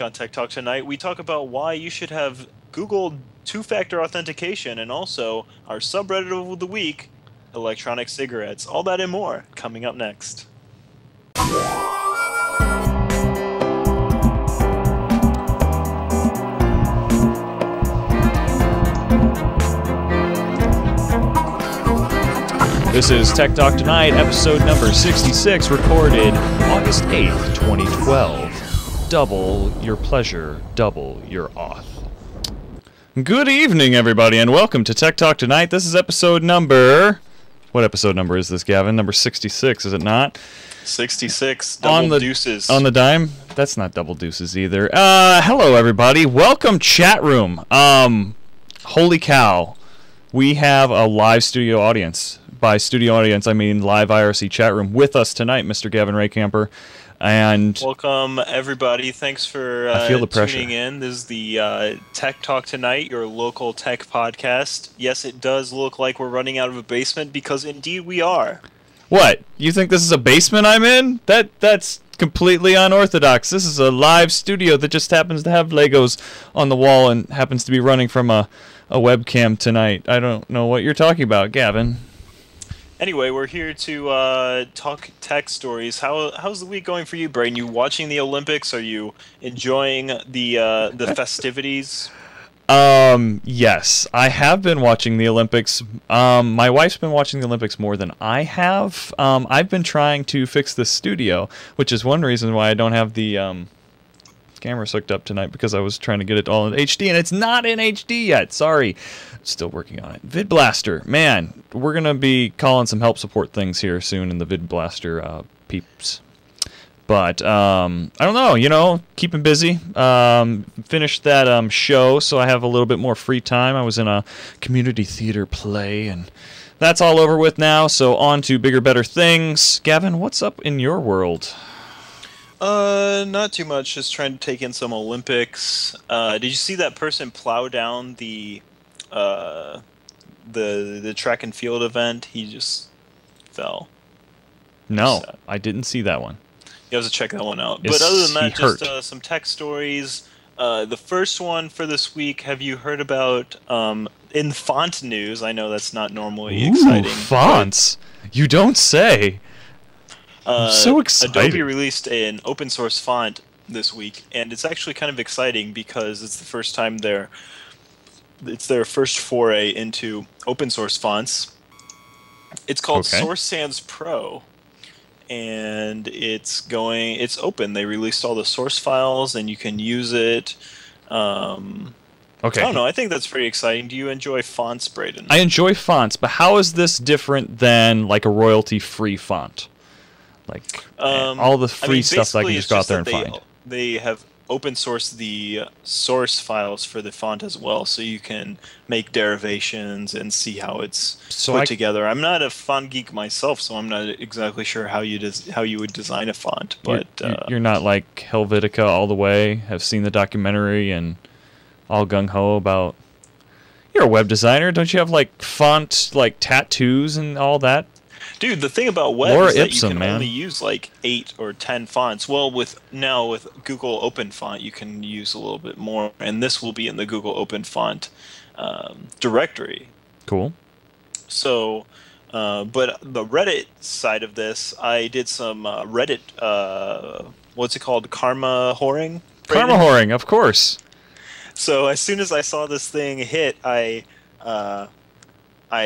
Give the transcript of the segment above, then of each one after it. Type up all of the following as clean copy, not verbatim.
On Tech Talk tonight, we talk about why you should have Google two-factor authentication and also our subreddit of the week, electronic cigarettes. All that and more coming up next. This is Tech Talk Tonight, episode number 66, recorded August 8th, 2012. Double your pleasure, double your auth. Good evening, everybody, and welcome to Tech Talk Tonight. This is episode number... What episode number is this, Gavin? Number 66, is it not? 66, double deuces. On the dime? That's not double deuces either. Hello, everybody. Welcome, chat room. Holy cow. We have a live studio audience. By studio audience, I mean live IRC chat room with us tonight, Mr. Gavin Rehkemper. And welcome, everybody. Thanks for tuning in. This is the Tech Talk Tonight, your local tech podcast. Yes, it does look like we're running out of a basement because indeed we are. What? You think this is a basement I'm in? That's completely unorthodox. This is a live studio that just happens to have Legos on the wall and happens to be running from a webcam tonight. I don't know what you're talking about, Gavin. Anyway, we're here to talk tech stories. How's the week going for you, Braden? You watching the Olympics? Are you enjoying the festivities? Yes, I have been watching the Olympics. My wife's been watching the Olympics more than I have. I've been trying to fix the studio, which is one reason why I don't have the cameras hooked up tonight, because I was trying to get it all in HD, and it's not in HD yet. Sorry. Still working on it. VidBlaster, man, we're going to be calling some help support things here soon in the VidBlaster peeps. But, I don't know, keeping busy. Finished that show, so I have a little bit more free time. I was in a community theater play, and that's all over with now, so on to bigger, better things. Gavin, what's up in your world? Not too much. Just trying to take in some Olympics. Did you see that person plow down the track and field event? He just fell. No, I didn't see that one. You have to check that one out. But other than that, just some tech stories. The first one for this week, have you heard about in font news? I know that's not normally exciting. Fonts? You don't say. I'm so excited. Adobe released an open source font this week, and it's actually kind of exciting because it's the first time it's their first foray into open source fonts. It's called Source Sans Pro, and it's open. They released all the source files, and you can use it. I don't know. I think that's pretty exciting. Do you enjoy fonts, Braden? I enjoy fonts, but how is this different than like a royalty-free font? Like all the free stuff that I can just go out there and find. They have open sourced the source files for the font as well, so you can make derivations and see how it's put together. I'm not a font geek myself, so I'm not exactly sure how you would design a font. But you're not like Helvetica all the way. Have seen the documentary and all gung ho about. You're a web designer, don't you have like font like tattoos and all that? Dude, the thing about web is that you can only use like 8 or 10 fonts. Well, with Google Open Font, you can use a little bit more, and this will be in the Google Open Font directory. Cool. So, but the Reddit side of this, I did some Reddit, what's it called, karma whoring? Karma whoring, of course. So as soon as I saw this thing hit, I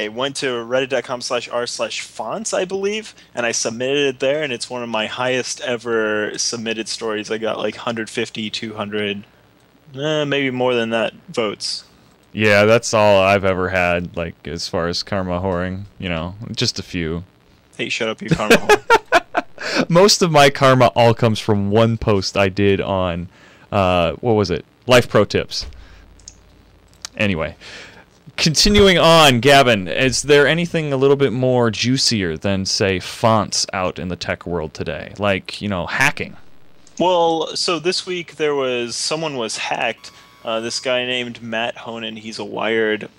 went to reddit.com/r/fonts, I believe, and I submitted it there, and it's one of my highest ever submitted stories. I got like 150, 200, maybe more than that votes. Yeah, that's all I've ever had, like, as far as karma whoring, just a few. Hey, shut up, you karma whore. Most of my karma all comes from one post I did on, what was it? Life Pro Tips. Anyway. Continuing on, Gavin, is there anything a little bit more juicier than, say, fonts out in the tech world today? Like, hacking. Well, so this week someone was hacked. This guy named Matt Honan, he's a Wired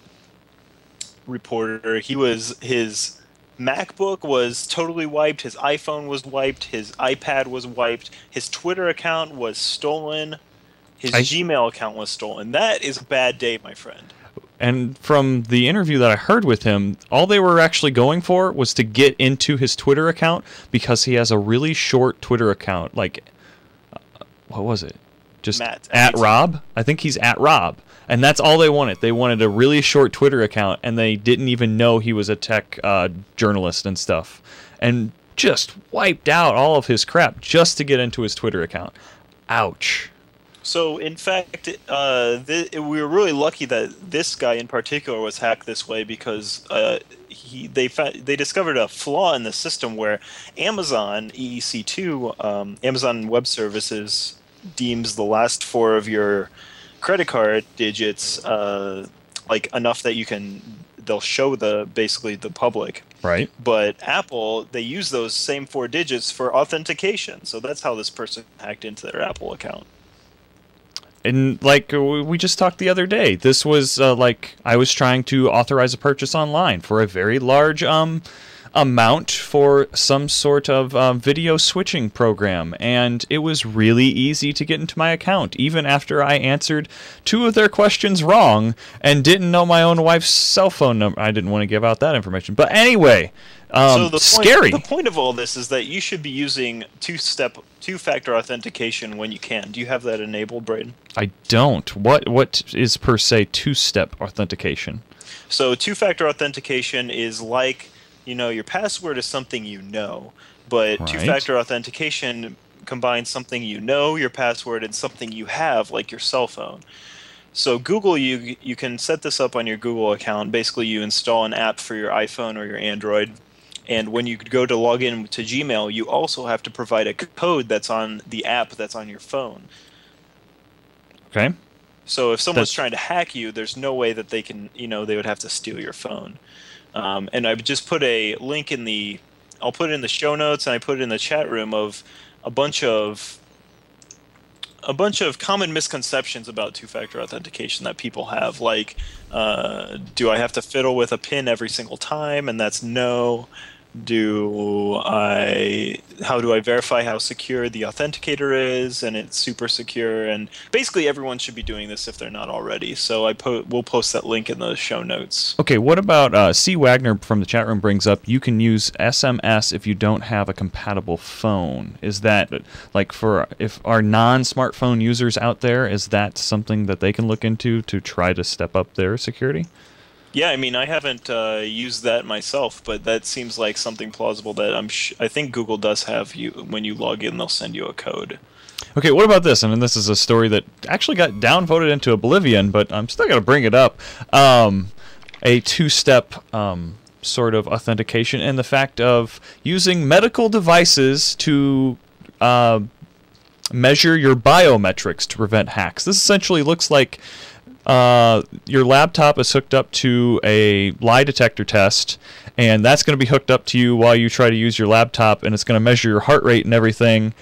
reporter. His MacBook was totally wiped, his iPhone was wiped, his iPad was wiped, his Twitter account was stolen. His Gmail account was stolen. That is a bad day, my friend. And from the interview that I heard with him, all they were actually going for was to get into his Twitter account because he has a really short Twitter account. Like, what was it? Just Matt, at Rob? I think he's at Rob. And that's all they wanted. They wanted a really short Twitter account, and they didn't even know he was a tech journalist and stuff. And just wiped out all of his crap just to get into his Twitter account. Ouch. So, in fact, we were really lucky that this guy in particular was hacked this way because they discovered a flaw in the system where Amazon EEC2, Amazon Web Services, deems the last 4 of your credit card digits like enough that they'll show basically the public. Right. But Apple, they use those same 4 digits for authentication. So that's how this person hacked into their Apple account. And like we just talked the other day, this was like I was trying to authorize a purchase online for a very large amount for some sort of video switching program, and it was really easy to get into my account, even after I answered 2 of their questions wrong and didn't know my own wife's cell phone number. I didn't want to give out that information, but anyway, scary. The point of all this is that you should be using two-factor authentication when you can. Do you have that enabled, Braden? I don't. What is per se two-step authentication? So two-factor authentication is like, your password is something you know, but Right. two-factor authentication combines something your password, and something you have, like your cell phone. So Google, you can set this up on your Google account. Basically, you install an app for your iPhone or your Android, and when you go to log in to Gmail, you also have to provide a code that's on the app that's on your phone. Okay. So if someone's trying to hack you, there's no way that they can, they would have to steal your phone. And I've just put a link I'll put it in the show notes, and I put it in the chat room of a bunch of common misconceptions about two-factor authentication that people have. Like, do I have to fiddle with a PIN every single time? And that's no. How do I verify how secure the authenticator is? And it's super secure. And basically everyone should be doing this if they're not already. So we'll post that link in the show notes. Okay, what about C. Wagner from the chat room brings up you can use SMS if you don't have a compatible phone. Is that, like, if our non-smartphone users out there, is that something that they can look into to try to step up their security? Yeah, I mean, I haven't used that myself, but that seems like something plausible that I think Google does have. When you log in, they'll send you a code. Okay, what about this? And this is a story that actually got downvoted into oblivion, but I'm still going to bring it up. A two-step sort of authentication, and the fact of using medical devices to measure your biometrics to prevent hacks. This essentially looks like your laptop is hooked up to a lie detector test, and that's going to be hooked up to you while you try to use your laptop, and it's going to measure your heart rate and everything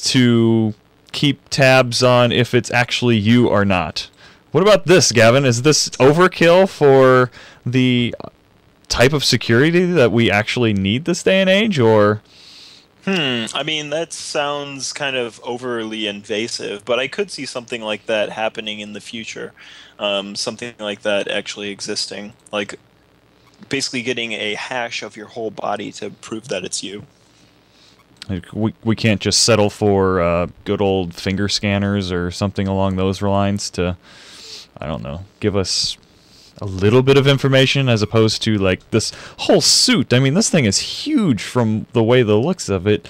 to keep tabs on if it's actually you or not. What about this, Gavin? Is this overkill for the type of security that we actually need this day and age, or? I mean, that sounds kind of overly invasive, but I could see something like that happening in the future. Something like that actually existing. Like, basically getting a hash of your whole body to prove that it's you. Like, we can't just settle for good old finger scanners or something along those lines to, I don't know, give us a little bit of information as opposed to like this whole suit. I mean, this thing is huge from the way the looks of it,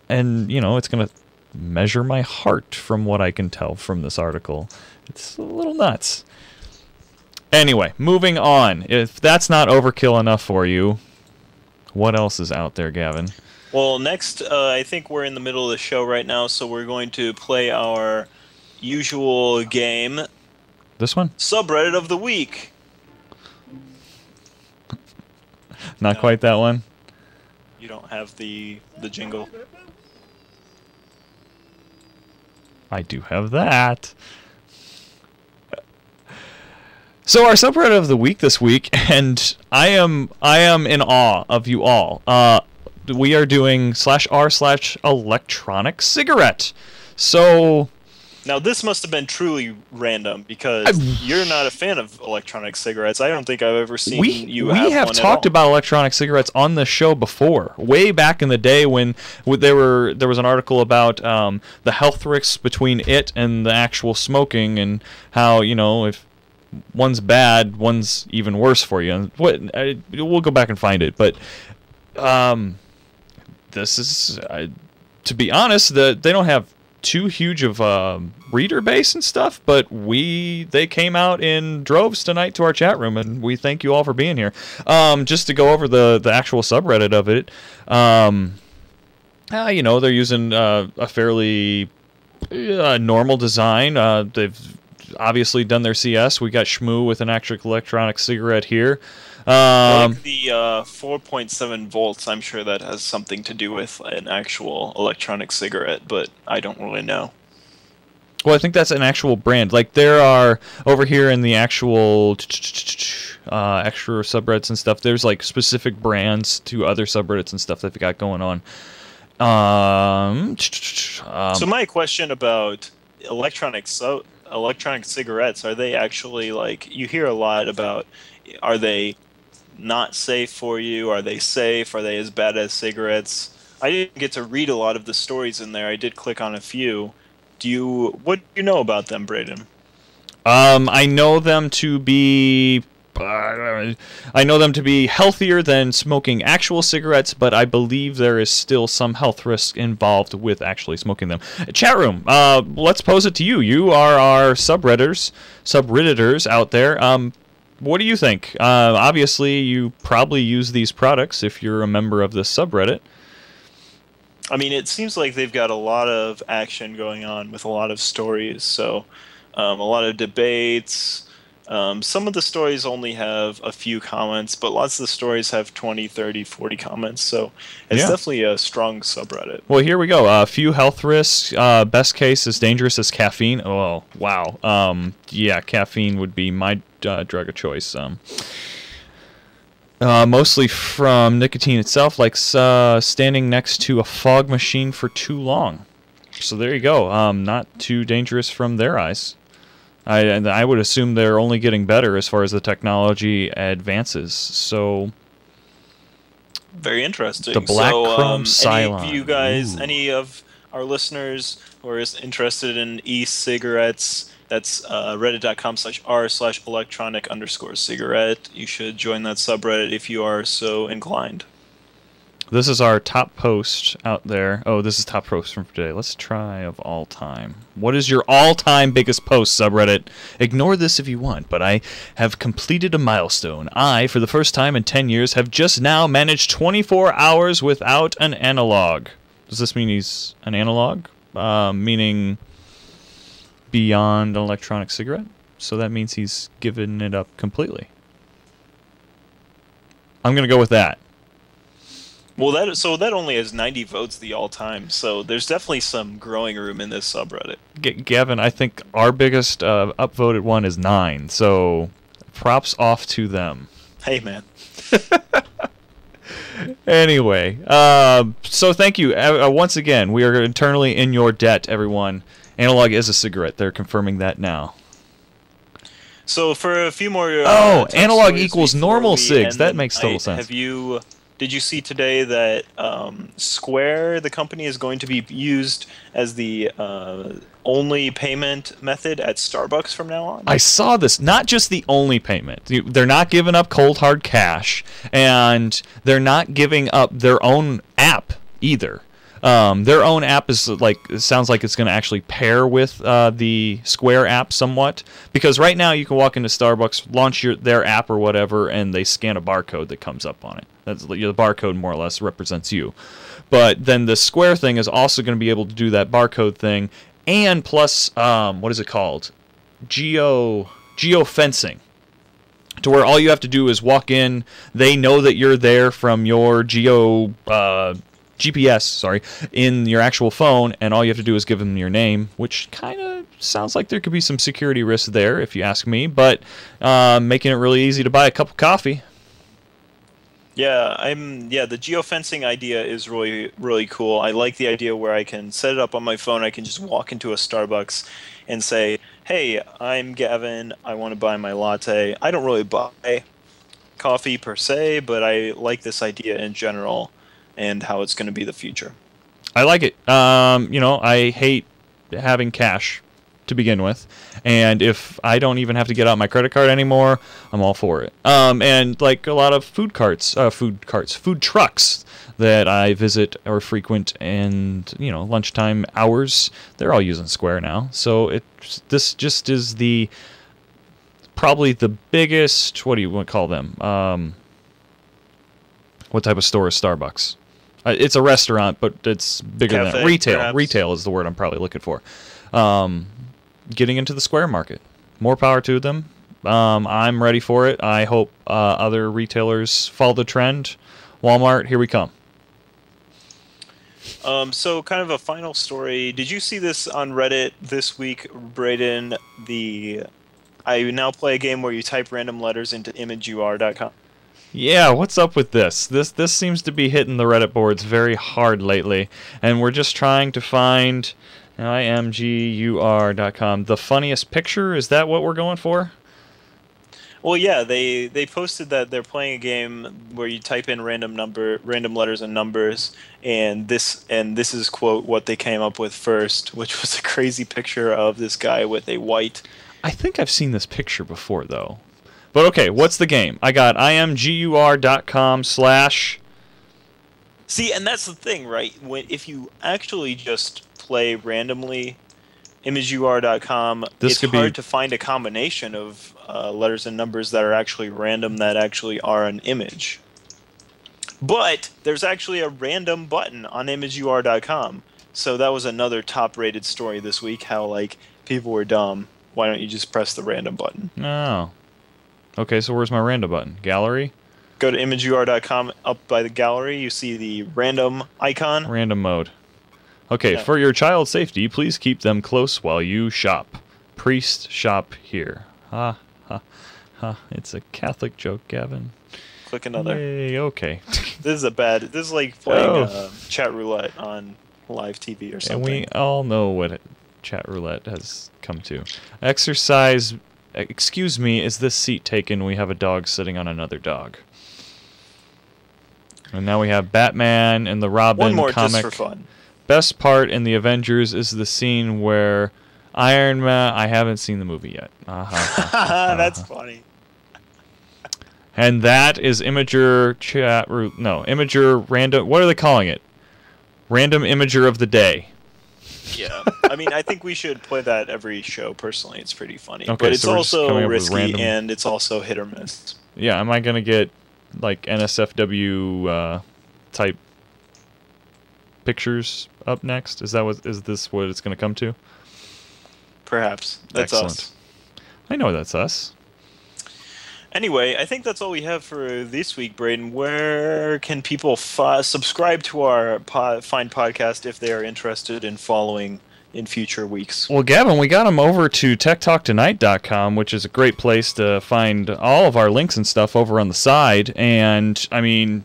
and it's going to measure my heart from what I can tell from this article. It's a little nuts. Anyway, moving on. If that's not overkill enough for you, what else is out there, Gavin? Well, next, I think we're in the middle of the show right now, so we're going to play our usual game. This one? Subreddit of the Week. Not quite that one? You don't have the jingle? I do have that. So our subreddit of the week this week, and I am in awe of you all. We are doing /r/electronic cigarette. So Now, this must have been truly random I, because you're not a fan of electronic cigarettes. I don't think I've ever seen you we have have one at talked all. about electronic cigarettes on the show before, way back in the day when there was an article about the health risks between it and the actual smoking, and how, if one's bad, one's even worse for you. And we'll go back and find it, but this is, to be honest, they don't have too huge of a reader base and stuff, but they came out in droves tonight to our chat room, and we thank you all for being here. Just to go over the actual subreddit of it, they're using a fairly normal design. They've obviously done their CS. We got Shmoo with an actual electronic cigarette here. I like the 4.7 volts. I'm sure that has something to do with an actual electronic cigarette, but I don't really know. Well, I think that's an actual brand. Like, there are, over here in the actual extra subreddits and stuff, there's like specific brands to other subreddits and stuff they've got going on. So my question about electronic cigarettes, are they actually, like, you hear a lot about, are they not safe for you? Are they safe? Are they as bad as cigarettes? I didn't get to read a lot of the stories in there. I did click on a few. What do you know about them, Braden? I know them to be healthier than smoking actual cigarettes, but I believe there is still some health risk involved with actually smoking them. Chat room, let's pose it to you. You are our subredditors out there. What do you think? Obviously, you probably use these products if you're a member of this subreddit. I mean, it seems like they've got a lot of action going on with a lot of stories. So, a lot of debates. Some of the stories only have a few comments, but lots of the stories have 20, 30, 40 comments. So, it's definitely a strong subreddit. Well, here we go. A few health risks. Best case is dangerous as caffeine. Oh, wow. Yeah, caffeine would be my drug of choice. Mostly from nicotine itself, like standing next to a fog machine for too long. So there you go. Not too dangerous from their eyes. I would assume they're only getting better as far as the technology advances. So very interesting. The black chrome Cylon. Any of you guys, Ooh. Any of our listeners who are interested in e-cigarettes, that's reddit.com/r/electronic_cigarette. You should join that subreddit if you are so inclined. This is our top post out there. Oh, this is top post from today. Let's try of all time. What is your all-time biggest post, subreddit? Ignore this if you want, but I have completed a milestone. I, for the first time in 10 years, have just now managed 24 hours without an analog. Does this mean he's an analog? Meaning beyond an electronic cigarette? So that means he's given it up completely. I'm going to go with that. Well, that only has 90 votes the all-time, so there's definitely some growing room in this subreddit. Gavin, I think our biggest upvoted one is 9, so props off to them. Hey, man. Anyway, so thank you. Once again, we are eternally in your debt, everyone. Analog is a cigarette. They're confirming that now. So for a few more... analog equals normal cigs. That makes total sense. Did you see today that Square, the company, is going to be used as the only payment method at Starbucks from now on? I saw this. Not just the only payment. They're not giving up cold hard cash, and they're not giving up their own app either. Their own app is sounds like it's going to actually pair with the Square app somewhat, because right now you can walk into Starbucks, launch their app or whatever, and they scan a barcode that comes up on it. That's the barcode more or less represents you. But then the Square thing is also going to be able to do that barcode thing, and plus what is it called? Geofencing. To where all you have to do is walk in, they know that you're there from your GPS, in your actual phone, and all you have to do is give them your name, which kind of sounds like there could be some security risks there, if you ask me, but making it really easy to buy a cup of coffee. Yeah, the geofencing idea is really, really cool. I like the idea where I can set it up on my phone. I can just walk into a Starbucks and say, hey, I'm Gavin, I want to buy my latte. I don't really buy coffee per se, but I like this idea in general and how it's going to be the future. I like it. I hate having cash to begin with, and if I don't even have to get out my credit card anymore, I'm all for it. And like a lot of food trucks that I visit or frequent, and lunchtime hours, they're all using Square now. So this just is probably the biggest. What do you want to call them? What type of store is Starbucks? It's a restaurant, but it's bigger than that. Retail. Perhaps. Retail is the word I'm probably looking for. Getting into the Square market. More power to them. I'm ready for it. I hope other retailers follow the trend. Walmart, here we come. So kind of a final story. Did you see this on Reddit this week, Braden? I now play a game where you type random letters into imageur.com. Yeah, what's up with this? This seems to be hitting the Reddit boards very hard lately, and we're just trying to find imgur.com. The funniest picture, is that what we're going for? Well, yeah, they posted that they're playing a game where you type in random letters and numbers, and this is, quote, what they came up with first, which was a crazy picture of this guy with a white. I think I've seen this picture before, though. But okay, what's the game? I got imgur.com/. See, and that's the thing, right? If you actually just play randomly, imageur.com, it's hard to find a combination of letters and numbers that are actually random that actually are an image. But there's actually a random button on imageur.com. So that was another top-rated story this week, how like people were dumb. Why don't you just press the random button? No. Okay, so where's my random button? Gallery? Go to imageur.com. Up by the gallery, you see the random icon. Random mode. Okay, yeah. For your child's safety, please keep them close while you shop. Priest shop here. Ha, ha, ha. It's a Catholic joke, Gavin. Click another. Yay, okay. This is like playing chat roulette on live TV or something. And we all know what chat roulette has come to. Exercise. Excuse me, is this seat taken? We have a dog sitting on another dog. And now we have Batman and the Robin One more comic. just for fun. Best part in the Avengers is the scene where Iron Man... I haven't seen the movie yet. That's funny. And that is Imager chat... No, Imager random... What are they calling it? Random Imager of the Day. Yeah, I mean, I think we should play that every show. Personally, it's pretty funny, okay, but it's so also risky and it's also hit or miss. Yeah, am I gonna get like NSFW type pictures up next? Is this what it's gonna come to? Perhaps. That's Excellent. Us. I know that's us. Anyway, I think that's all we have for this week, Braden. Where can people subscribe to our fine podcast if they are interested in following in future weeks? Well, Gavin, we got them over to techtalktonight.com, which is a great place to find all of our links and stuff over on the side. And, I mean,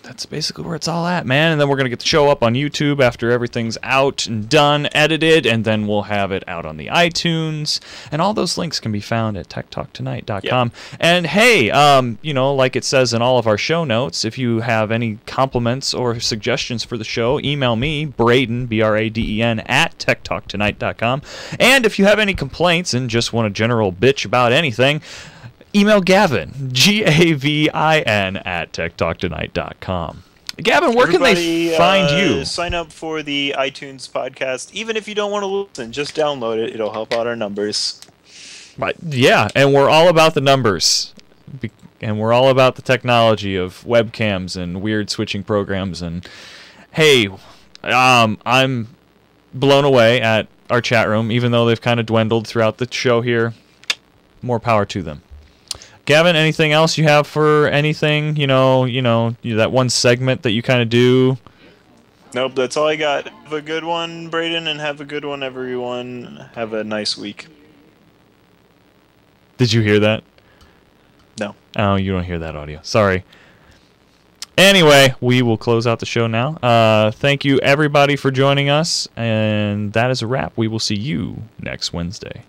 that's basically where it's all at, man. And then we're going to get the show up on YouTube after everything's out and done, edited, and then we'll have it out on the iTunes. And all those links can be found at techtalktonight.com. Yep. And hey, like it says in all of our show notes, if you have any compliments or suggestions for the show, email me, Braden, Braden, at techtalktonight.com. And if you have any complaints and just want a general bitch about anything, email Gavin, Gavin, at techtalktonight.com. Gavin, where can they find you? Sign up for the iTunes podcast. Even if you don't want to listen, just download it. It'll help out our numbers. Right. Yeah, and we're all about the numbers. And we're all about the technology of webcams and weird switching programs. And hey, I'm blown away at our chat room, even though they've kind of dwindled throughout the show here. More power to them. Gavin, anything else you have for anything? That one segment that you kind of do? Nope, that's all I got. Have a good one, Braden, and have a good one, everyone. Have a nice week. Did you hear that? No. Oh, you don't hear that audio. Sorry. Anyway, we will close out the show now. Thank you, everybody, for joining us. And that is a wrap. We will see you next Wednesday.